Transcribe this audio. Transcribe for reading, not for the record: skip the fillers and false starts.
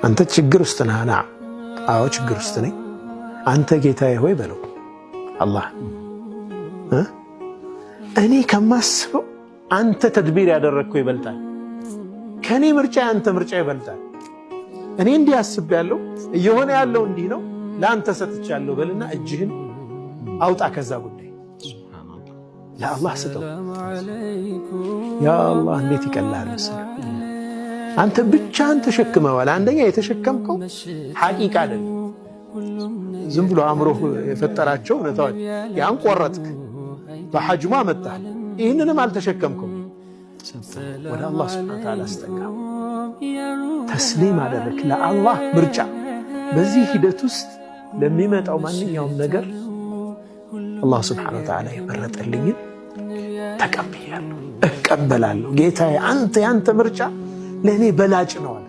አንተ ችግር ውስጥ ነህ። ነዓም አዎ ችግር ውስጥ ነኝ። አንተ ጌታዬ ሆይ በለው አላህ እኔ ከማስበው አንተ ተድቢር ያደረግከው ይበልጣል። ከኔ ምርጫ አንተ ምርጫ ይበልጣል። እኔ እንዲህ አስቤያለሁ፣ እየሆነ ያለው እንዲህ ነው፣ ለአንተ ሰጥቻለሁ በልና እጅህን አውጣ ከዛ ጉዳይ ለአላህ ስጠው። ያ አላህ እንዴት ይቀላል መሰለህ። አንተ ብቻህን ተሸክመዋል። አንደኛ የተሸከምከው ሐቂቃ አይደለም፣ ዝም ብሎ አእምሮህ የፈጠራቸው እውነታዎች ያን ቆረጥክ፣ በሐጅማ መጣህ፣ ይህንንም አልተሸከምከው። ወደ አላህ ሱብሓነሁ ወተዓላ አስጠጋው፣ ተስሊም አደረክ ለአላህ ምርጫ። በዚህ ሂደት ውስጥ ለሚመጣው ማንኛውም ነገር አላህ ሱብሓነሁ ወተዓላ የመረጠልኝን ተቀብያለሁ፣ እቀበላለሁ። ጌታዬ አንተ ያንተ ምርጫ ለእኔ በላጭ ነው አለ።